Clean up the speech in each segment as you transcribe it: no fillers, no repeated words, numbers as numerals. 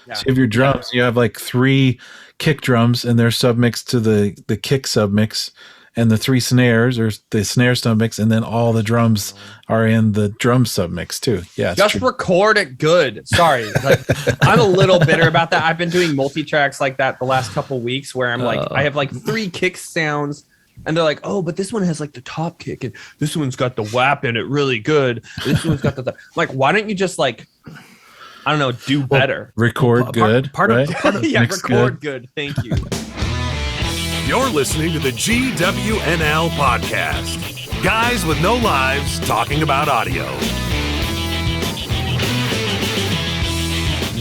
Yeah. So you have your drums. You have like 3 kick drums, and they're submixed to the kick submix, and the 3 snares or the snare submix, and then all the drums are in the drum submix too. Yeah, just true. Record it good. Sorry, like, I'm a little bitter about that. I've been doing multi-tracks like that the last couple weeks, where I'm like, I have like 3 kick sounds. And they're like, oh, but this one has like the top kick, and this one's got the whap in it really good. This one's got the like, why don't you just like, I don't know, do better? Record good. Part of yeah, record good. Thank you. You're listening to the GWNL-Podcast. Guys with no lives talking about audio.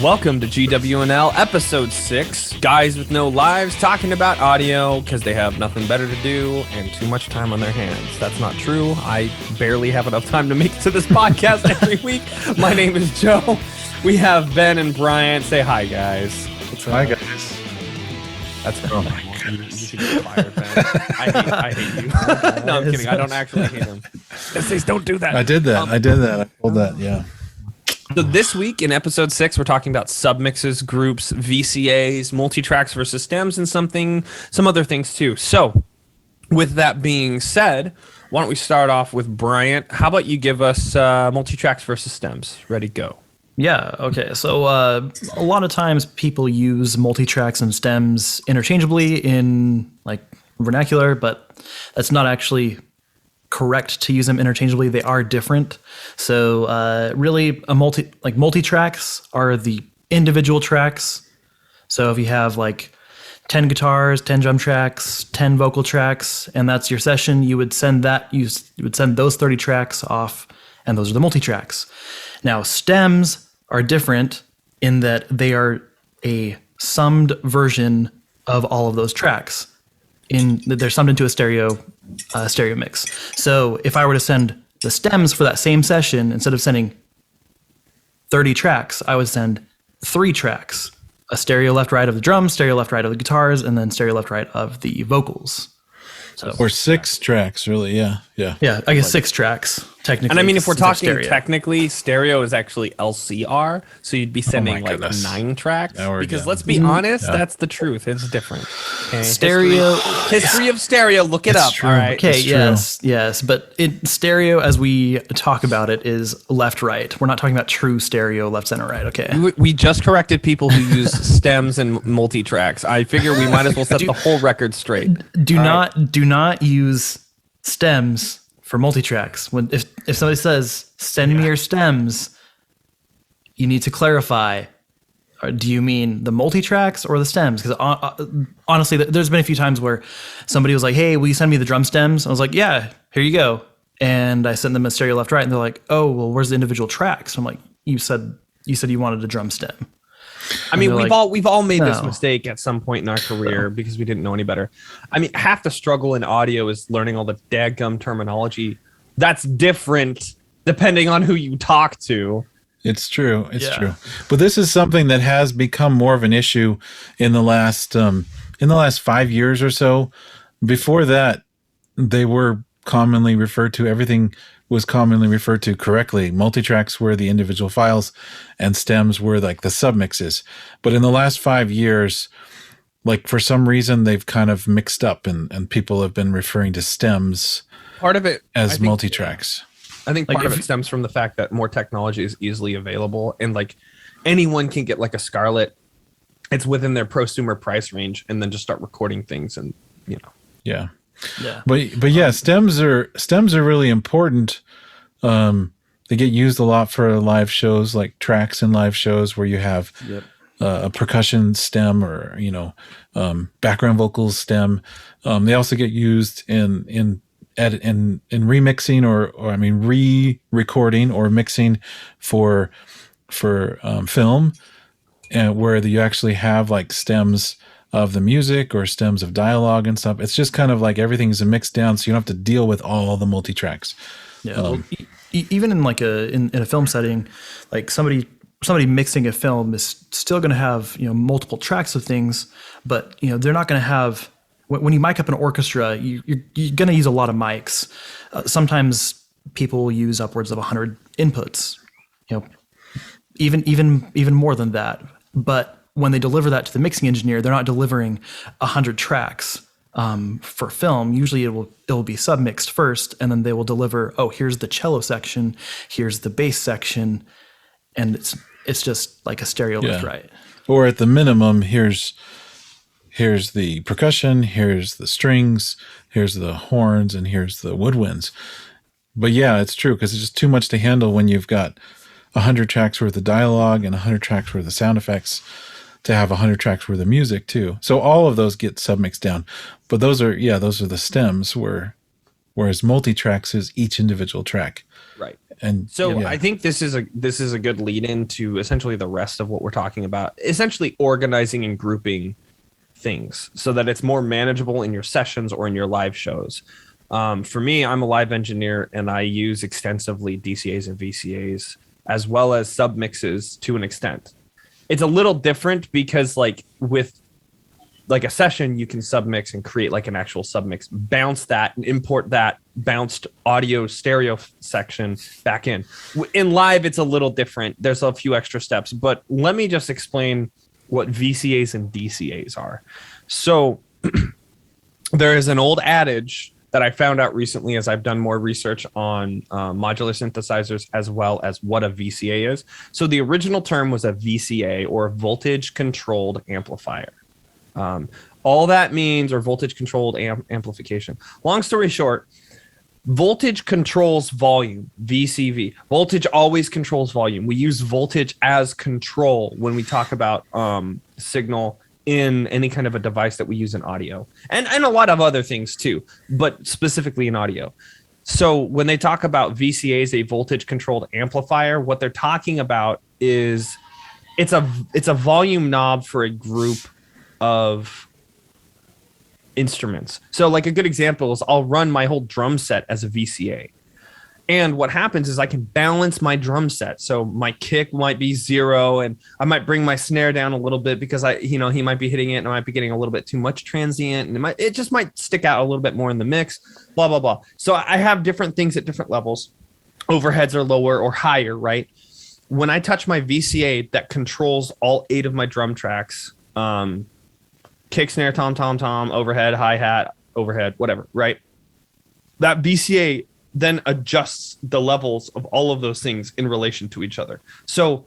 Welcome to GWNL episode 6. Guys with no lives talking about audio because they have nothing better to do and too much time on their hands. That's not true. I barely have enough time to make it to this podcast every week. My name is Joe. We have Ben and Bryant. Say hi, guys. Hi, guys. That's oh my goodness. You should get fired, Ben. I hate you. No, I'm kidding. I don't actually hate him. Essays don't do that. I did that. I pulled that. Yeah. So this week in episode 6, we're talking about submixes, groups, VCAs, multi-tracks versus stems, and some other things too. So with that being said, why don't we start off with Bryant? How about you give us multi-tracks versus stems? Ready, go. Yeah, okay. So a lot of times people use multi-tracks and stems interchangeably in like vernacular, but that's not actually correct to use them interchangeably. They are different. So really multi-tracks are the individual tracks. So if you have like 10 guitars, 10 drum tracks, 10 vocal tracks, and that's your session, you would send those 30 tracks off, and those are the multi-tracks. Now stems are different in that they are a summed version of all of those tracks. They're summed into a stereo mix. So if I were to send the stems for that same session, instead of sending 30 tracks, I would send 3 tracks: a stereo left right of the drums, stereo left right of the guitars, and then stereo left right of the vocals. So, or 6 tracks, really. Yeah. I guess 6 tracks technically. And I mean, if we're talking technically, stereo is actually LCR, so you'd be sending 9 tracks. Because let's be honest, that's the truth. It's different. Okay? Stereo history of stereo. Look it up. True. All right. Okay. Yes. But stereo, as we talk about it, is left right. We're not talking about true stereo left center right. Okay. We just corrected people who use stems and multi tracks. I figure we might as well set the whole record straight. Do not use stems for multi-tracks. If somebody says, send me your stems, you need to clarify, do you mean the multi-tracks or the stems? Because honestly, there's been a few times where somebody was like, hey, will you send me the drum stems? I was like, yeah, here you go. And I sent them a stereo left right, and they're like, oh, well, where's the individual tracks? I'm like, you said you wanted a drum stem. I mean, we've all made this mistake at some point in our career because we didn't know any better. I mean, half the struggle in audio is learning all the dadgum terminology. That's different depending on who you talk to. It's true. It's true. But this is something that has become more of an issue in the last 5 years or so. Before that, they were commonly referred to. Everything was commonly referred to correctly. Multitracks were the individual files, and stems were like the submixes. But in the last 5 years, like for some reason, they've kind of mixed up, and people have been referring to stems part of it as multitracks. I think part of it stems from the fact that more technology is easily available, and like anyone can get like a Scarlett. It's within their prosumer price range, and then just start recording things, and Yeah. But yeah, stems are really important. They get used a lot for live shows, like tracks in live shows where you have a percussion stem or background vocals stem. They also get used in remixing or re-recording or mixing for film, and where you actually have like stems of the music or stems of dialogue and stuff. It's just kind of like everything's mixed down, so you don't have to deal with all the multi-tracks. Yeah. Even in like in a film setting, like somebody mixing a film is still going to have multiple tracks of things, but they're not going to have. When you mic up an orchestra, you're going to use a lot of mics. Sometimes people use upwards of 100 inputs. Even more than that. But when they deliver that to the mixing engineer, they're not delivering 100 tracks for film. Usually it will be submixed first, and then they will deliver, oh, here's the cello section, here's the bass section, and it's just like a stereo lift, right? Or at the minimum, here's the percussion, here's the strings, here's the horns, and here's the woodwinds. But yeah, it's true, because it's just too much to handle when you've got 100 tracks worth of dialogue and 100 tracks worth of sound effects to have 100 tracks worth of music too. So all of those get submixed down. But those are the stems, whereas multi-tracks is each individual track. Right. And so I think this is a good lead into essentially the rest of what we're talking about, essentially organizing and grouping things so that it's more manageable in your sessions or in your live shows. For me, I'm a live engineer, and I use extensively DCAs and VCAs as well as submixes to an extent. It's a little different because like with like a session, you can submix and create like an actual submix, bounce that and import that bounced audio stereo section back in. In live, it's a little different. There's a few extra steps, but let me just explain what VCAs and DCAs are. So there is an old adage that I found out recently as I've done more research on modular synthesizers as well as what a VCA is. So the original term was a VCA, or voltage controlled amplifier. All that means, or voltage controlled amplification. Long story short, voltage controls volume, VCV. Voltage always controls volume. We use voltage as control when we talk about signal in any kind of a device that we use in audio, and a lot of other things too, but specifically in audio. So when they talk about VCAs, a voltage controlled amplifier, what they're talking about is it's a volume knob for a group of instruments. So like a good example is I'll run my whole drum set as a VCA. And what happens is I can balance my drum set. So my kick might be 0, and I might bring my snare down a little bit because he might be hitting it and I might be getting a little bit too much transient, and it just might stick out a little bit more in the mix, blah, blah, blah. So I have different things at different levels. Overheads are lower or higher, right? When I touch my VCA that controls all 8 of my drum tracks, kick, snare, tom, overhead, hi-hat, overhead, whatever, right? That VCA then adjusts the levels of all of those things in relation to each other. So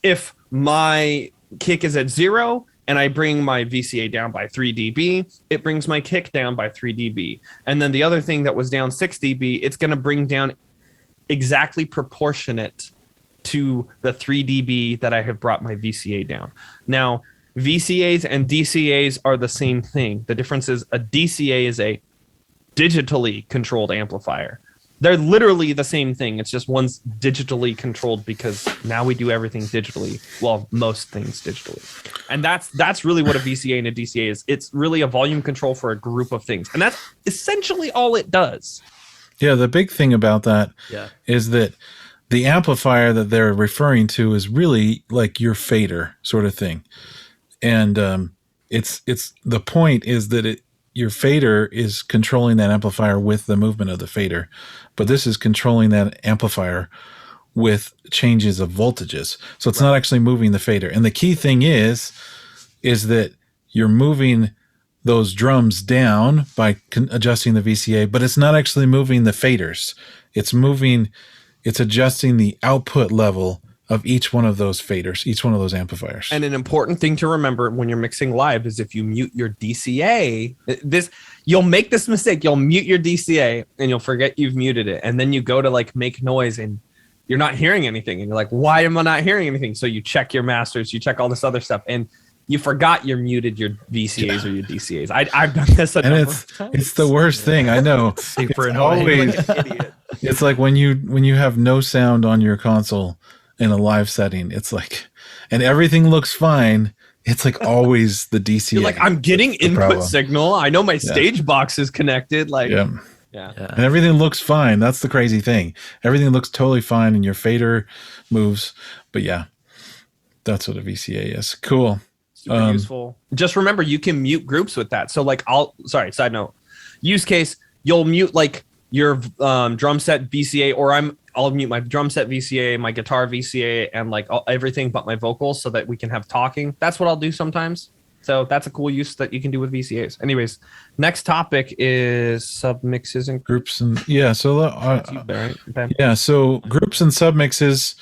if my kick is at 0 and I bring my VCA down by 3 dB, it brings my kick down by 3 dB. And then the other thing that was down 6 dB, it's going to bring down exactly proportionate to the 3 dB that I have brought my VCA down. Now, VCAs and DCAs are the same thing. The difference is a DCA is a digitally controlled amplifier. They're literally the same thing. It's just one's digitally controlled because now we do everything digitally. Well, most things digitally. And that's really what a VCA and a DCA is. It's really a volume control for a group of things. And that's essentially all it does. Yeah, the big thing about that is that the amplifier that they're referring to is really like your fader sort of thing. And it's the point is that your fader is controlling that amplifier with the movement of the fader, but this is controlling that amplifier with changes of voltages. So it's not actually moving the fader. And the key thing is that you're moving those drums down by adjusting the VCA, but it's not actually moving the faders. It's adjusting the output level of each one of those faders, each one of those amplifiers. And an important thing to remember when you're mixing live is if you mute your DCA, you'll make this mistake. You'll mute your DCA and you'll forget you've muted it. And then you go to like make noise and you're not hearing anything. And you're like, why am I not hearing anything? So you check your masters, you check all this other stuff, and you forgot you're muted your VCAs or your DCAs. I've done this a number of times. It's the worst thing. I know. Super annoying. Like an idiot. It's like when you have no sound on your console in a live setting, it's like, and everything looks fine. It's like always the DCA. You're like, I'm getting input signal. I know my stage box is connected. Like, yeah. And everything looks fine. That's the crazy thing. Everything looks totally fine and your fader moves. But yeah, that's what a VCA is. Cool. Super useful. Just remember, you can mute groups with that. So like, side note, use case, you'll mute like your drum set VCA, or I'll mute my drum set VCA, my guitar VCA, and like everything but my vocals so that we can have talking. That's what I'll do sometimes. So that's a cool use that you can do with VCAs. Anyways, next topic is submixes and groups. And yeah, so so groups and submixes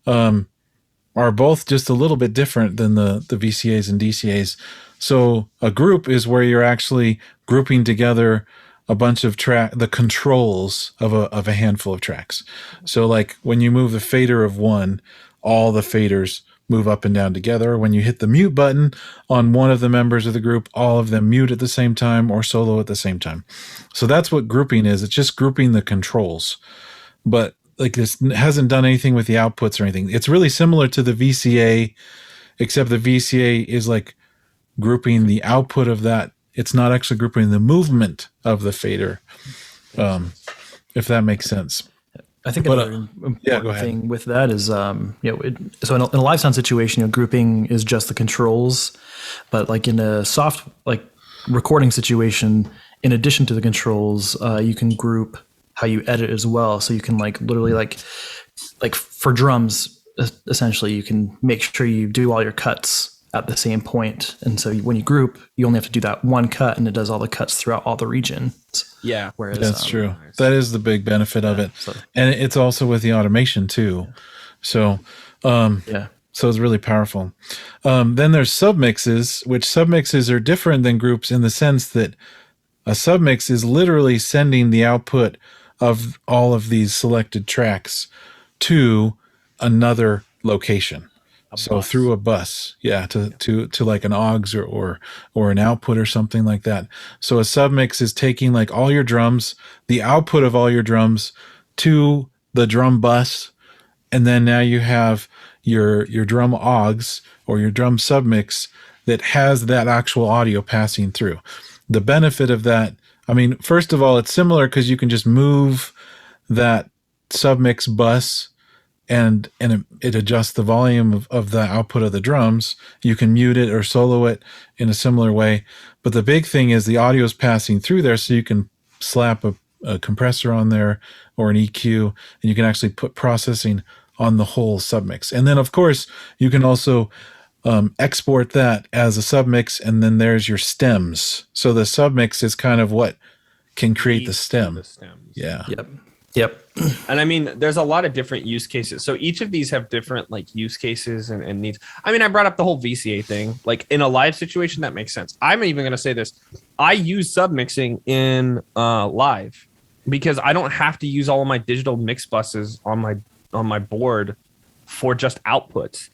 are both just a little bit different than the VCAs and DCAs. So a group is where you're actually grouping together a bunch of the controls of a handful of tracks. So like when you move the fader of one, all the faders move up and down together. When you hit the mute button on one of the members of the group, all of them mute at the same time or solo at the same time. So that's what grouping is. It's just grouping the controls. But like this hasn't done anything with the outputs or anything. It's really similar to the VCA, except the VCA is like grouping the output of that. It's not actually grouping the movement of the fader, if that makes sense. I think another important thing with that is, so in a live sound situation, grouping is just the controls, but like in a soft like recording situation, in addition to the controls, you can group how you edit as well. So you can like literally like for drums, essentially, you can make sure you do all your cuts at the same point. And so when you group, you only have to do that one cut and it does all the cuts throughout all the regions. Yeah. Whereas that's true. That is the big benefit of it. So, and it's also with the automation too. So, so it's really powerful. Then there's submixes, which submixes are different than groups in the sense that a submix is literally sending the output of all of these selected tracks to another location. Through a bus, to like an aux or an output or something like that. So a submix is taking like all your drums, the output of all your drums to the drum bus, and then now you have your drum aux or your drum submix that has that actual audio passing through. The benefit of that, I mean, first of all, it's similar because you can just move that submix bus and it adjusts the volume of the output of the drums. You can mute it or solo it in a similar way. But the big thing is the audio is passing through there, so you can slap a compressor on there or an EQ, and you can actually put processing on the whole submix. And then, of course, you can also export that as a submix, and then there's your stems. So the submix is kind of what can create the stem. Yeah. Yep. And I mean, there's a lot of different use cases. So each of these have different like use cases and needs. I mean, I brought up the whole VCA thing. Like in a live situation, that makes sense. I'm even going to say this. I use submixing in live because I don't have to use all of my digital mix buses on my board for just outputs.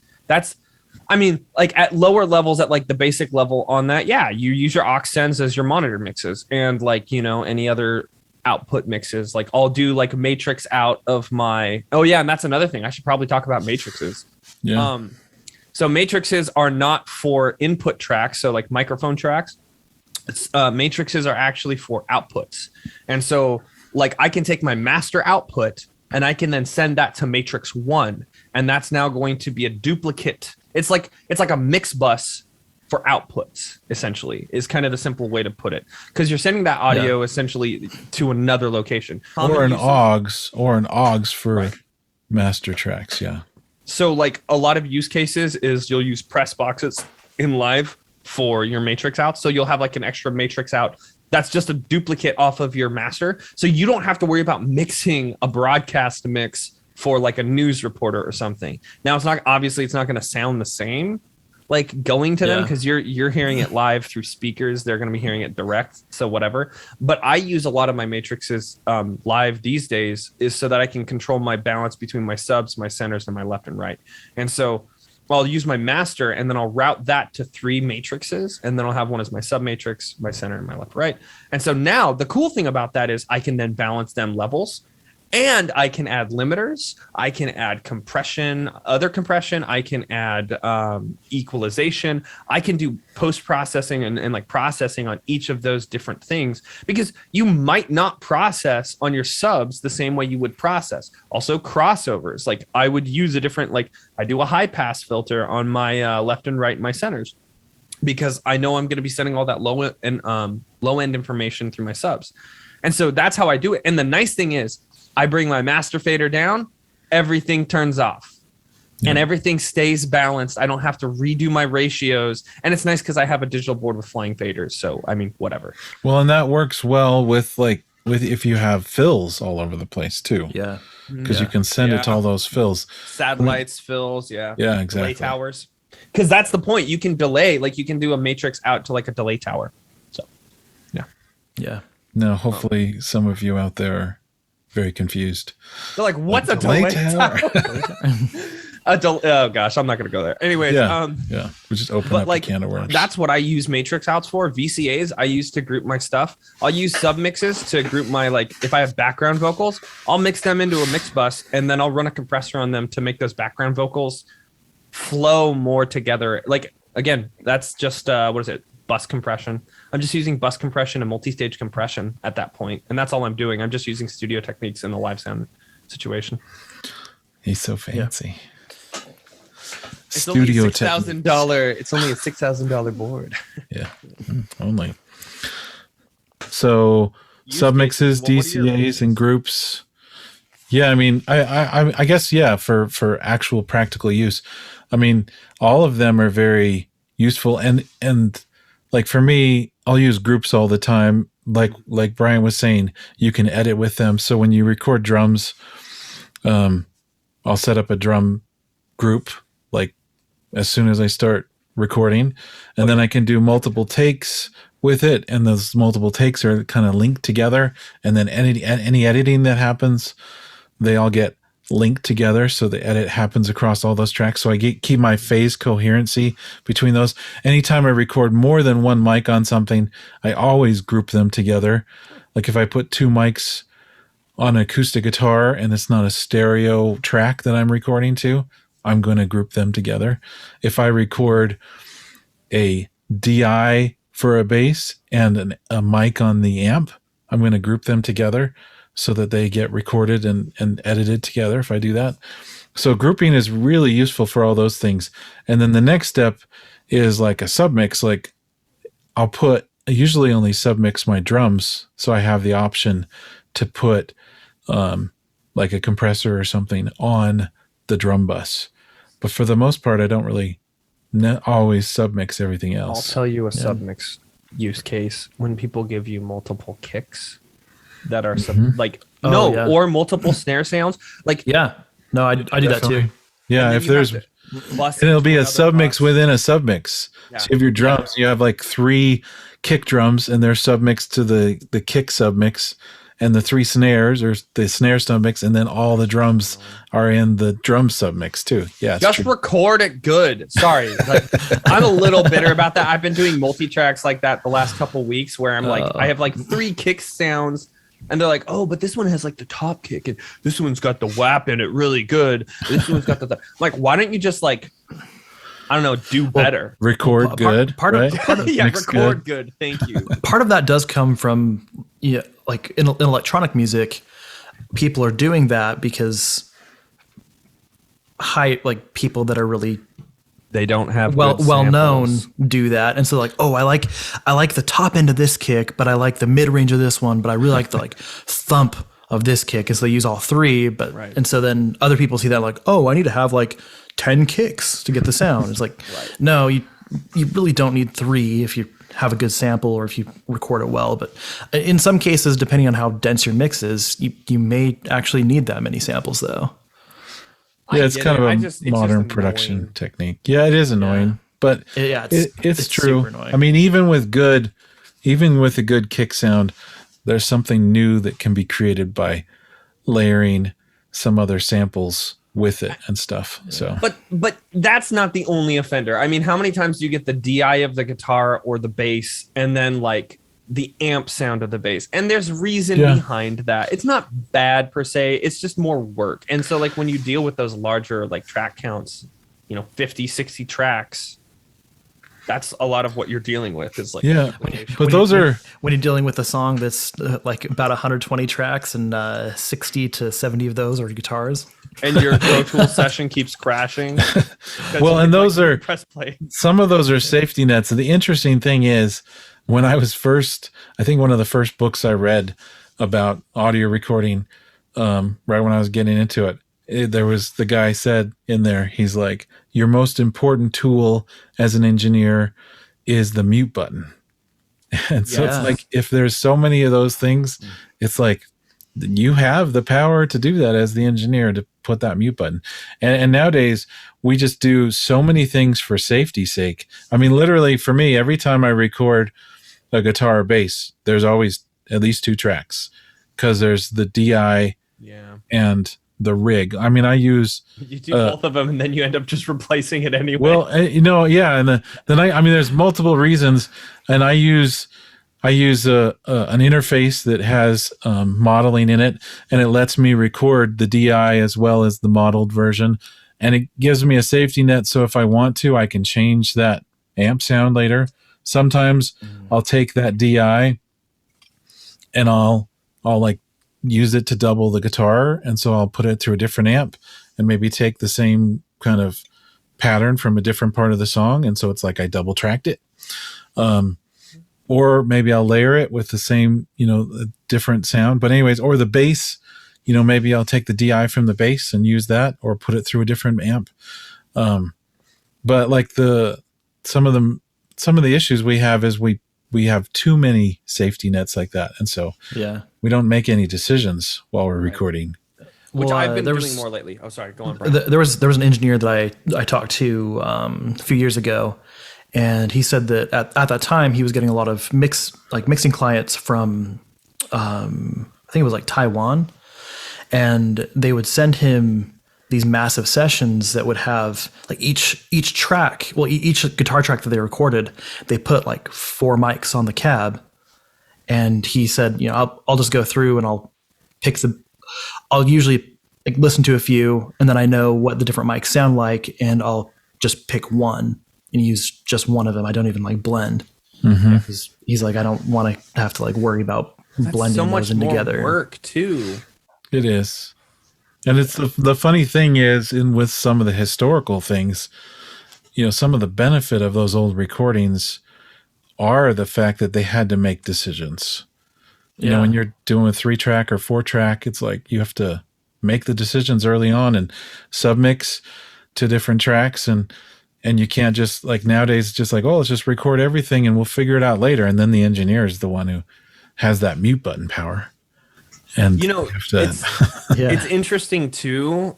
I mean, like at lower levels, at like the basic level on that, you use your aux sends as your monitor mixes and like, any other output mixes. Like I'll do like a matrix out of my, and that's another thing. I should probably talk about matrices. Yeah. So matrices are not for input tracks. So like microphone tracks, matrices are actually for outputs. And so like I can take my master output and I can then send that to matrix 1. And that's now going to be a duplicate. It's like a mix bus for outputs, essentially, is kind of the simple way to put it, because you're sending that audio essentially to another location, or an aux for master tracks. Yeah. So like a lot of use cases is you'll use press boxes in live for your matrix out. So you'll have like an extra matrix out that's just a duplicate off of your master. So you don't have to worry about mixing a broadcast mix for like a news reporter or something. Now it's not going to sound the same like going to them because you're hearing it live through speakers. They're going to be hearing it direct, so whatever. But I use a lot of my matrices live these days is so that I can control my balance between my subs, my centers, and my left and right. And so I'll use my master and then I'll route that to 3 matrices, and then I'll have one as my sub matrix, my center, and my left, right. And so now the cool thing about that is I can then balance them levels. And I can add limiters, I can add compression, I can add equalization, I can do post-processing and like processing on each of those different things, because you might not process on your subs the same way you would process. Also crossovers, like I would use a different, like I do a high pass filter on my left and right, my centers, because I know I'm going to be sending all that low end information through my subs. And so that's how I do it. And the nice thing is, I bring my master fader down, everything turns off. And everything stays balanced. I don't have to redo my ratios. And it's nice because I have a digital board with flying faders. So, I mean, whatever. Well, and that works well with if you have fills all over the place too. Yeah. Because you can send it to all those fills. Satellites, fills, Yeah, exactly. Delay towers. Because that's the point. You can delay, like you can do a matrix out to like a delay tower. So, yeah. Yeah. Now, hopefully some of you out there are very confused. They're like, what's a delay tower? Oh gosh, I'm not gonna go there. Anyways, we just open up a can of worms. That's what I use matrix outs for. VCAs I use to group my stuff. I'll use submixes to group my, like, if I have background vocals, I'll mix them into a mix bus and then I'll run a compressor on them to make those background vocals flow more together. Like, again, that's just what is it? Bus compression. I'm just using bus compression and multi-stage compression at that point, and that's all I'm doing. I'm just using studio techniques in the live sound situation. He's so fancy. Yeah. It's only $6,000. It's only a $6,000 board. Yeah, only. So submixes, DCAs, and groups. Yeah, I mean, I guess for actual practical use. I mean, all of them are very useful, and like for me, I'll use groups all the time. Like Brian was saying, you can edit with them. So when you record drums, I'll set up a drum group like as soon as I start recording, and then I can do multiple takes with it, and those multiple takes are kind of linked together, and then any editing that happens, they all get linked together, so the edit happens across all those tracks. So I keep my phase coherency between those. Anytime I record more than one mic on something, I always group them together. Like if I put two mics on an acoustic guitar and it's not a stereo track that I'm recording to, I'm going to group them together. If I record a DI for a bass and a mic on the amp, I'm going to group them together so that they get recorded and edited together if I do that. So grouping is really useful for all those things. And then the next step is like a submix. Like I usually only submix my drums, so I have the option to put like a compressor or something on the drum bus. But for the most part, I don't really always submix everything else. I'll tell you a submix use case when people give you multiple kicks that are or multiple snare sounds. Like, no, I do that too. Yeah, if there's, and it'll be a submix within a submix. Yeah. So if your drums, you have like 3 kick drums and they're submixed to the kick submix, and the 3 snares or the snare submix, and then all the drums are in the drum submix too. Yeah, just record it good. Sorry, I'm a little bitter about that. I've been doing multi-tracks like that the last couple weeks, where I'm I have like 3 kick sounds. And they're like, oh, but this one has like the top kick, and this one's got the whap in it really good. This one's got the. I'm like, why don't you just like, I don't know, do better? Record good. Part of record good. Thank you. Part of that does come from like in electronic music, people are doing that because people that are really they don't have well known do that, and so like, oh, I like the top end of this kick, but I like the mid range of this one, but I really like the like thump of this kick, and so they use all 3. But and so then other people see that like, oh, I need to have like 10 kicks to get the sound. It's like, no, you really don't need 3 if you have a good sample or if you record it well. But in some cases, depending on how dense your mix is, you may actually need that many samples though. Yeah, it's kind of a modern production technique. Yeah, it is annoying, but it's true. I mean, even with a good kick sound, there's something new that can be created by layering some other samples with it and stuff. Yeah. So, but that's not the only offender. I mean, how many times do you get the DI of the guitar or the bass, and then like the amp sound of the bass? And there's reason behind that. It's not bad per se, it's just more work. And so like when you deal with those larger like track counts, 50, 60 tracks, that's a lot of what you're dealing with is like when you're dealing with a song that's like about 120 tracks and 60 to 70 of those are guitars, and your Pro Tool session keeps crashing. Well, and those are press play. Some of those are safety nets. And the interesting thing is, when I was I think one of the first books I read about audio recording right when I was getting into it. There was the guy said in there, he's like, your most important tool as an engineer is the mute button. And so it's like, if there's so many of those things, it's like you have the power to do that as the engineer, to put that mute button. And nowadays we just do so many things for safety's sake. I mean, literally for me, every time I record a guitar or bass, there's always at least 2 tracks, because there's the DI and the rig. I mean, you do both of them, and then you end up just replacing it anyway. Well, and then I mean, there's multiple reasons, and I use an interface that has modeling in it, and it lets me record the DI as well as the modeled version, and it gives me a safety net. So if I want to, I can change that amp sound later. Sometimes I'll take that DI and I'll like use it to double the guitar, and so I'll put it through a different amp and maybe take the same kind of pattern from a different part of the song, and so it's like I double tracked it. Or maybe I'll layer it with the same, different sound. But anyways, or the bass, maybe I'll take the DI from the bass and use that, or put it through a different amp. But like some of the issues we have is we have too many safety nets like that, and so we don't make any decisions while we're recording. Which I've been doing more lately. Oh, sorry, go on, Brian. There was an engineer that I talked to a few years ago, and he said that at that time he was getting a lot of mixing clients from I think it was like Taiwan, and they would send him these massive sessions that would have like each track, each guitar track that they recorded, they put like 4 mics on the cab. And he said, I'll just go through and I'll usually like listen to a few, and then I know what the different mics sound like, and I'll just pick one and use just one of them. I don't even like blend. Because he's like, I don't want to have to like worry about blending those in together. So much more work too. It is. And it's the funny thing is, with some of the historical things, some of the benefit of those old recordings are the fact that they had to make decisions. When you're doing a 3-track or 4-track, it's like you have to make the decisions early on and submix to different tracks, and you can't just like nowadays, it's just like, oh, let's just record everything and we'll figure it out later. And then the engineer is the one who has that mute button power. And it's interesting too,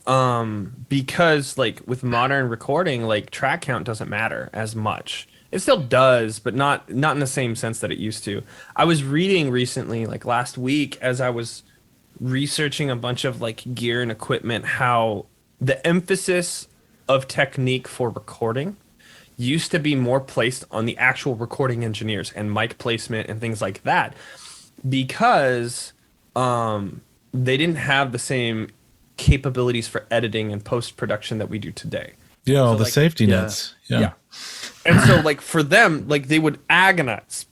because like with modern recording, like track count doesn't matter as much. It still does, but not in the same sense that it used to. I was reading recently, like last week, as I was researching a bunch of like gear and equipment, how the emphasis of technique for recording used to be more placed on the actual recording engineers and mic placement and things like that, because they didn't have the same capabilities for editing and post-production that we do today. Yeah, all the safety nets. Yeah. And so like for them, like they would agonize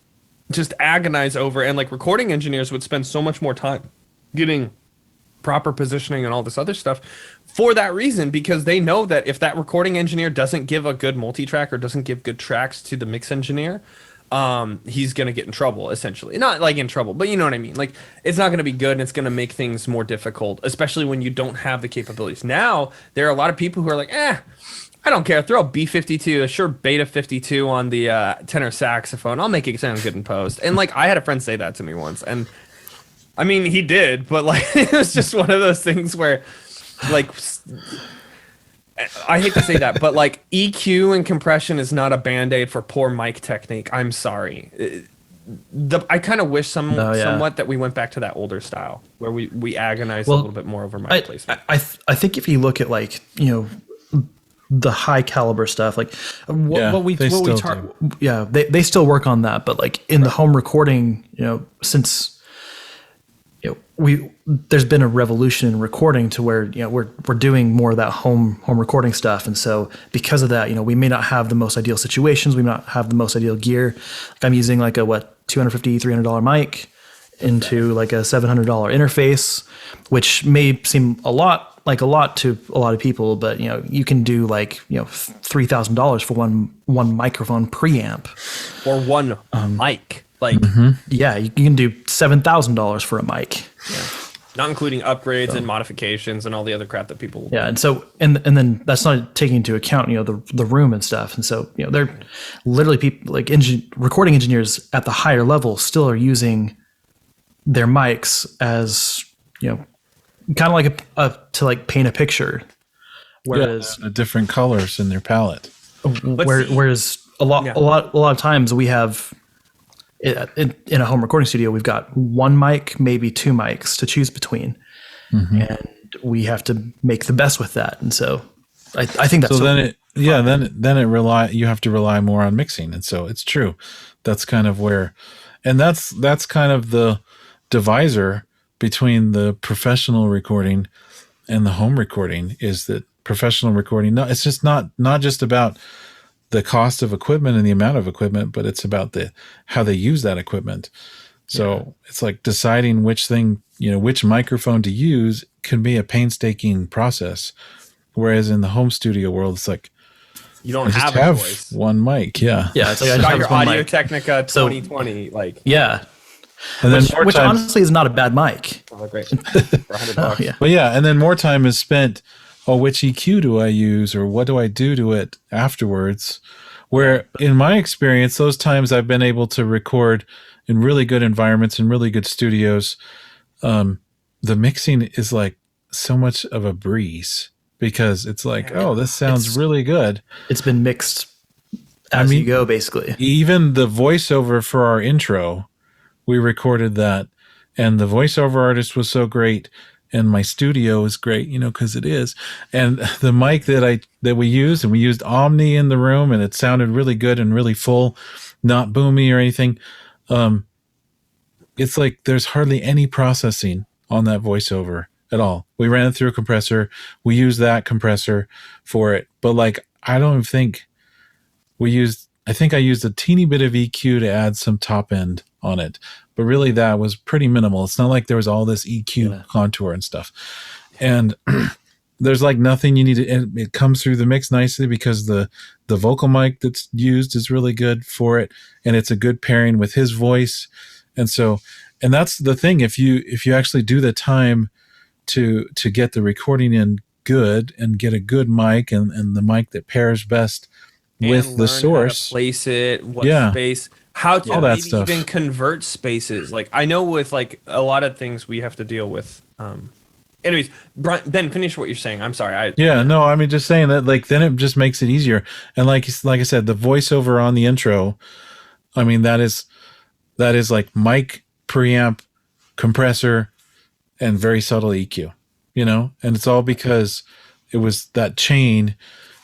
over, and like recording engineers would spend so much more time getting proper positioning and all this other stuff for that reason, because they know that if that recording engineer doesn't give a good multi-track or doesn't give good tracks to the mix engineer, he's going to get in trouble, essentially. Not like in trouble, but you know what I mean? Like it's not going to be good, and it's going to make things more difficult, especially when you don't have the capabilities. Now, there are a lot of people who are like, I don't care. Throw a B52, a Shure Beta 52 on the tenor saxophone. I'll make it sound good in post. And like, I had a friend say that to me once, and I mean, he did, but like, it was just one of those things where, like, I hate to say that, but like EQ and compression is not a band-aid for poor mic technique. I'm sorry. I kind of wish somewhat that we went back to that older style where we agonize a little bit more over mic placement. I think if you look at like, the high caliber stuff, like they still work on that, but like in the home recording, since there's been a revolution in recording to where we're doing more of that home recording stuff, and so because of that, we may not have the most ideal situations, we may not have the most ideal gear. Like I'm using like a $250-$300 mic into like a $700 interface, which may seem a lot to a lot of people, but you can do like $3,000 for one microphone preamp or one mic. Like you can do $7,000 for a mic. Not including upgrades and modifications and all the other crap that people will do. And so and then that's not taking into account, the room and stuff. And so, they're literally people like recording engineers at the higher level still are using their mics as, kind of like to like paint a picture. Whereas different colors in their palette. Whereas a lot of times we have in a home recording studio, we've got one mic, maybe two mics to choose between, and we have to make the best with that. And so I think that's then you have to rely more on mixing. And so it's true. That's kind of where, and that's kind of the divisor between the professional recording and the home recording, is that professional recording, no, it's just not just about the cost of equipment and the amount of equipment, but it's about how they use that equipment. So it's like deciding which microphone to use can be a painstaking process. Whereas in the home studio world, it's like, you don't have one mic. Yeah. Yeah. It's like I got your Audio Technica 2020. And then which honestly is not a bad mic. Oh, great. For $100. Yeah. But and then more time is spent, which EQ do I use, or what do I do to it afterwards? Where in my experience, those times I've been able to record in really good environments, in really good studios, the mixing is like so much of a breeze, because it's like, this sounds really good. It's been mixed as you go, basically. Even the voiceover for our intro, we recorded that, and the voiceover artist was so great. And my studio is great, because it is. And the mic that we used, and we used Omni in the room, and it sounded really good and really full, not boomy or anything. It's like there's hardly any processing on that voiceover at all. We ran it through a compressor. We used that compressor for it. But I don't think I think I used a teeny bit of EQ to add some top end on it. But really, that was pretty minimal. It's not like there was all this EQ contour and stuff. And there's nothing you need to, it comes through the mix nicely, because the vocal mic that's used is really good for it. And it's a good pairing with his voice. And so, and that's the thing, if you actually do the time to get the recording in good and get a good mic and the mic that pairs best with the source, how to place it, what space, how to maybe even convert spaces. I know with a lot of things we have to deal with. Anyways, Ben, finish what you're saying. I'm sorry. Just saying that then it just makes it easier. And like I said, the voiceover on the intro, that is mic, preamp, compressor, and very subtle EQ. And it's all because it was that chain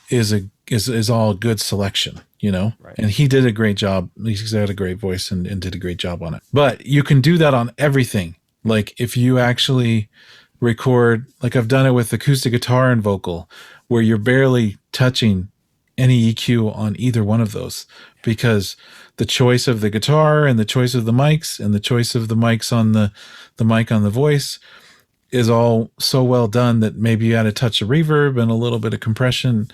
is all good selection. Right. And he did a great job. He's got a great voice and did a great job on it. But you can do that on everything. If you actually record, I've done it with acoustic guitar and vocal, where you're barely touching any EQ on either one of those, because the choice of the guitar and the choice of the mics and the choice of the mics on the mic on the voice is all so well done that maybe you add a touch of reverb and a little bit of compression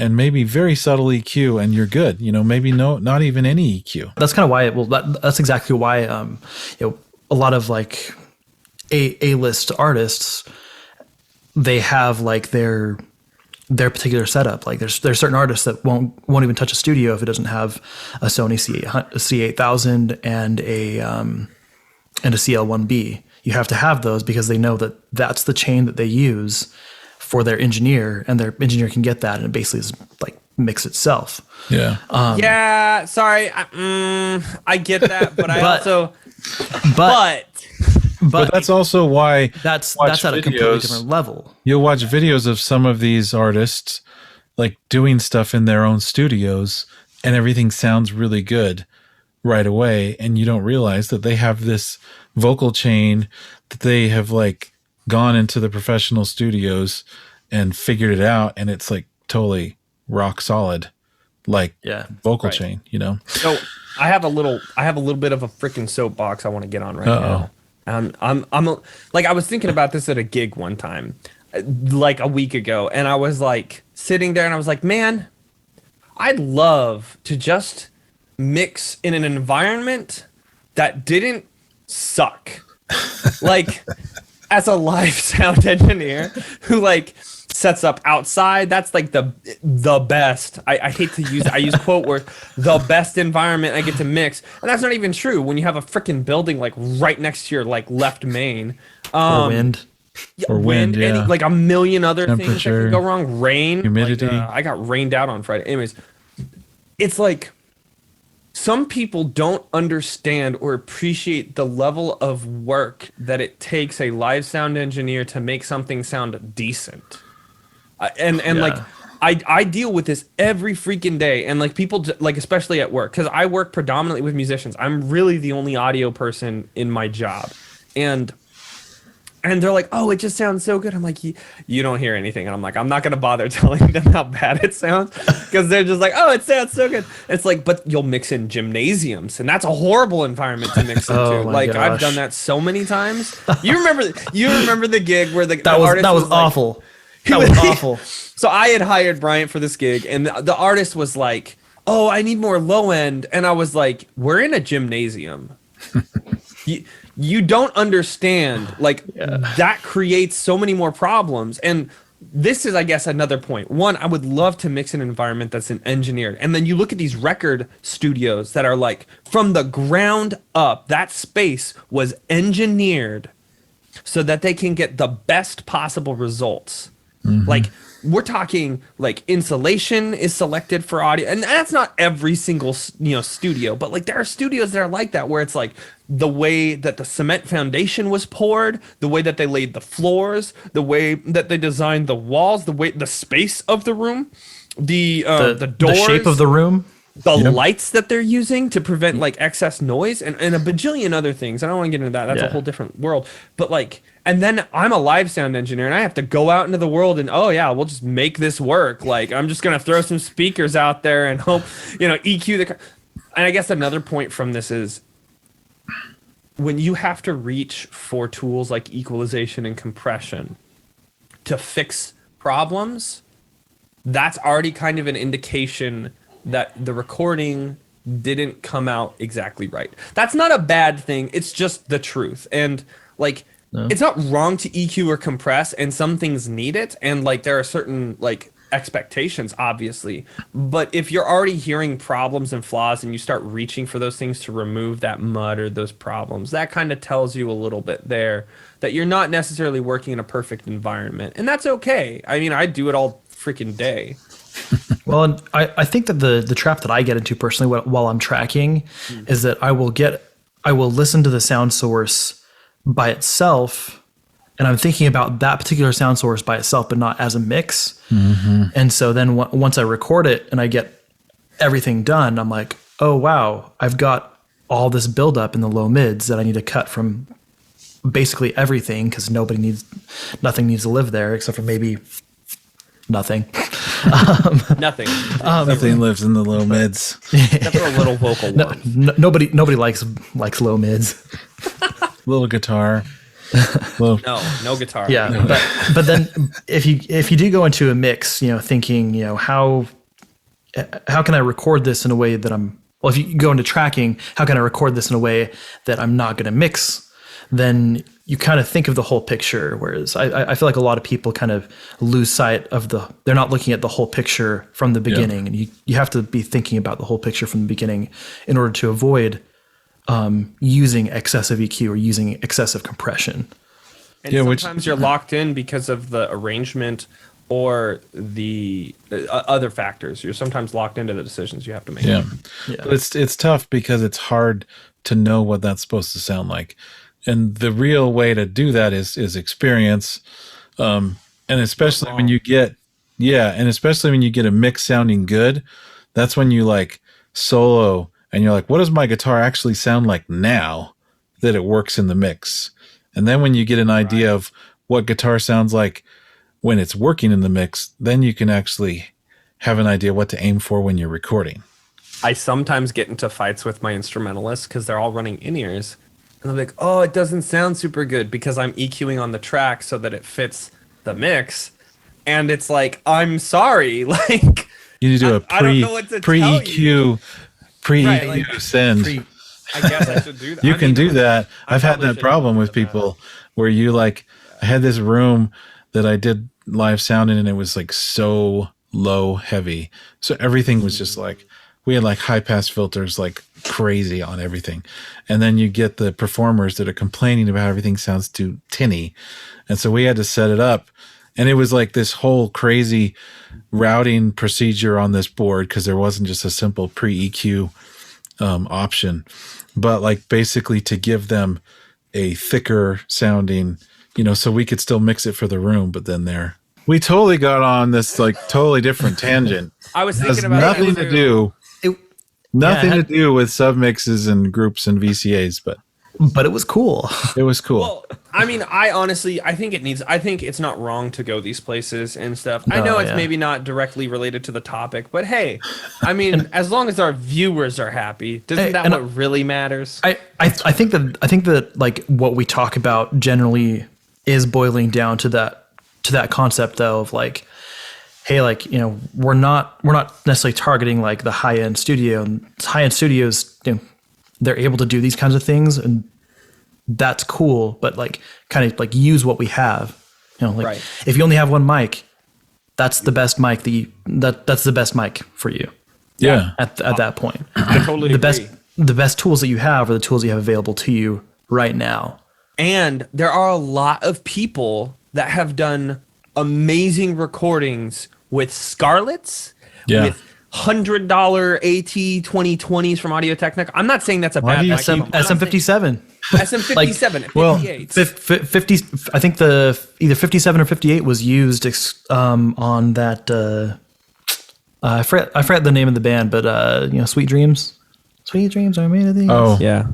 and maybe very subtle EQ, and you're good. Maybe not even any EQ. That's kind of why. That's exactly why. A lot of A-list artists, they have their particular setup. There's certain artists that won't even touch a studio if it doesn't have a Sony C8000 and a CL1B. You have to have those because they know that that's the chain that they use for their engineer, and their engineer can get that, and it basically is mix itself. Yeah. Sorry. I get that, but But that's also why that's at a completely different level. You'll watch videos of some of these artists doing stuff in their own studios, and everything sounds really good right away, and you don't realize that they have this vocal chain that they have gone into the professional studios and figured it out, and it's totally rock solid vocal chain, So I have a little bit of a freaking soapbox I want to get on right now. I was thinking about this at a gig one time, a week ago, and I was sitting there and I was like, man, I'd love to just mix in an environment that didn't suck. as a live sound engineer who like sets up outside, that's like the best. I hate to use, I use quote word, the best environment I get to mix. And that's not even true when you have a freaking building like right next to your like left main. Or wind. Or wind, yeah. Like a million other things that Temperature, can go wrong. Rain. humidity. Like, I got rained out on Friday. Anyways, it's like some people don't understand or appreciate the level of work that it takes a live sound engineer to make something sound decent. Like I deal with this every freaking day, and like people like, especially at work, because I work predominantly with musicians. I'm really the only audio person in my job, and they're like, oh, it just sounds so good. I'm like, you don't hear anything. And I'm like, I'm not going to bother telling them how bad it sounds, because they're just like, oh, it sounds so good. It's like, but you'll mix in gymnasiums, and that's a horrible environment to mix into. Like, gosh. I've done that so many times. You remember the gig where the artist was awful. Like, that was awful. So I had hired Bryant for this gig, and the artist was like, oh, I need more low end. And I was like, we're in a gymnasium. You don't understand, like, that creates so many more problems. And this is, I guess, another point. One, I would love to mix an environment that's engineered. And then you look at these record studios that are like, from the ground up, that space was engineered so that they can get the best possible results. Mm-hmm. Like, we're talking like insulation is selected for audio, and that's not every single studio, but like there are studios that are like that, where it's like the way that the cement foundation was poured, the way that they laid the floors, the way that they designed the walls, the space of the room, the doors, the shape of the room, the lights that they're using to prevent like excess noise, and a bajillion other things. I don't want to get into that. That's a whole different world. But like, and then I'm a live sound engineer, and I have to go out into the world and, oh yeah, we'll just make this work. Like, I'm just gonna throw some speakers out there and hope, EQ the. And I guess another point from this is, when you have to reach for tools like equalization and compression to fix problems, that's already kind of an indication that the recording didn't come out exactly right. That's not a bad thing. It's just the truth. And like, it's not wrong to EQ or compress, and some things need it. And like, there are certain like expectations, obviously. But if you're already hearing problems and flaws, and you start reaching for those things to remove that mud or those problems, that kind of tells you a little bit there that you're not necessarily working in a perfect environment. And that's okay. I mean, I do it all freaking day. Well, and I think that the trap that I get into personally while I'm tracking is that I will listen to the sound source by itself, and I'm thinking about that particular sound source by itself, but not as a mix. Mm-hmm. And so then once I record it and I get everything done, I'm like, oh wow, I've got all this buildup in the low mids that I need to cut from basically everything, because nothing needs to live there except for maybe nothing. Nothing. Nothing lives in the low mids. Except for a little vocal one. Nobody likes low mids. Little guitar. No guitar. Yeah, no. But then if you do go into a mix, thinking, how can I record this in a way that if you go into tracking, how can I record this in a way that I'm not going to mix? Then you kind of think of the whole picture. Whereas I feel like a lot of people kind of lose sight of they're not looking at the whole picture from the beginning. And you have to be thinking about the whole picture from the beginning in order to avoid using excessive EQ or using excessive compression. And sometimes you're locked in because of the arrangement or the other factors. You're sometimes locked into the decisions you have to make. Yeah. But it's tough because it's hard to know what that's supposed to sound like. And the real way to do that is experience. And especially when you get a mix sounding good, that's when you like solo and you're like, what does my guitar actually sound like now that it works in the mix? And then when you get an idea of what guitar sounds like when it's working in the mix, then you can actually have an idea what to aim for when you're recording. I sometimes get into fights with my instrumentalists because they're all running in-ears. And they're like, oh, it doesn't sound super good because I'm EQing on the track so that it fits the mix. And it's like, I'm sorry. Like, you need to do a pre-EQ send. I guess I should do that. You can do that. I've had that problem with people where you like, I had this room that I did live sound in, and it was like so low heavy. So everything was just like, we had like high pass filters, like crazy on everything. And then you get the performers that are complaining about everything sounds too tinny. And so we had to set it up. And it was like this whole crazy routing procedure on this board, because there wasn't just a simple pre-EQ option, but like basically to give them a thicker sounding, so we could still mix it for the room, but then we totally got on this like totally different tangent. I was thinking about nothing to do with submixes and groups and VCAs, but it was cool. It was cool. Well, I mean, I think it's not wrong to go these places and stuff. I know it's maybe not directly related to the topic, but hey, I mean, as long as our viewers are happy, isn't that what really matters? I think that like what we talk about generally is boiling down to that concept though of like, hey, like, we're not necessarily targeting like the high-end studio, and high-end studios, they're able to do these kinds of things, and that's cool, but like kind of like use what we have. Right. If you only have one mic, that's the best mic that's the best mic for you. Yeah. At that point. I totally agree. The best tools that you have are the tools you have available to you right now. And there are a lot of people that have done amazing recordings with Scarletts, with $100 AT 2020s from Audio Technica. I'm not saying that's a bad mic. SM57. SM57, 58. 50. I think either 57 or 58 was used on that. I forgot the name of the band, but Sweet Dreams. Sweet Dreams are made of these. Oh yeah,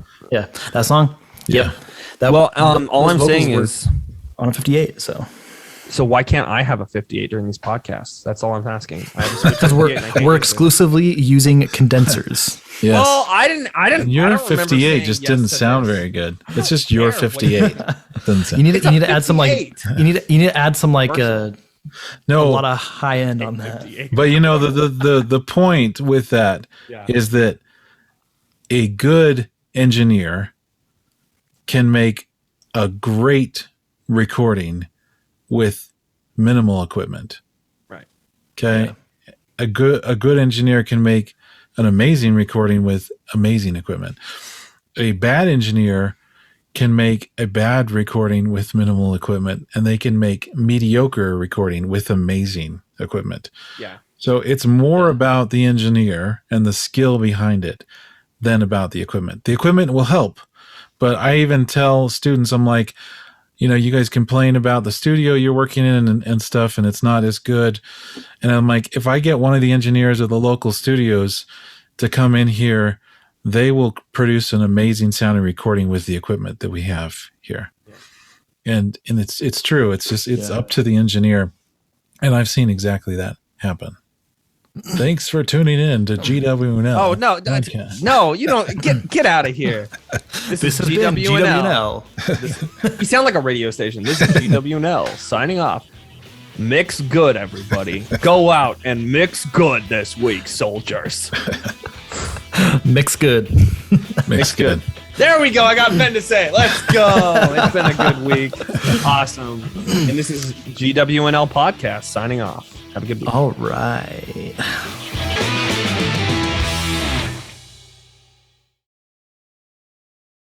that song. Yeah. All I'm saying is on a 58. So why can't I have a 58 during these podcasts? That's all I'm asking. Because we're exclusively using condensers. Yes. Well, I didn't. And your 58 just didn't sound very good. It's just your 58. You need to add some like you need to add some like a lot of high end on that. But the point with that is that a good engineer can make a great recording with minimal equipment. Right. Okay. Yeah. A good engineer can make an amazing recording with amazing equipment. A bad engineer can make a bad recording with minimal equipment, and they can make mediocre recording with amazing equipment. Yeah. So it's more about the engineer and the skill behind it than about the equipment. The equipment will help, but I even tell students, I'm like, you guys complain about the studio you're working in and stuff, and it's not as good. And I'm like, if I get one of the engineers of the local studios to come in here, they will produce an amazing sounding recording with the equipment that we have here. Yeah. And it's true. It's just, it's up to the engineer. And I've seen exactly that happen. Thanks for tuning in to GWNL. Oh no, you don't get out of here. This is GWNL. You sound like a radio station. This is GWNL signing off. Mix good, everybody. Go out and mix good this week, soldiers. Mix good. Mix good. There we go. I got Ben to say it. Let's go. It's been a good week. Awesome. And this is GWNL Podcast signing off. Have a good week. All right.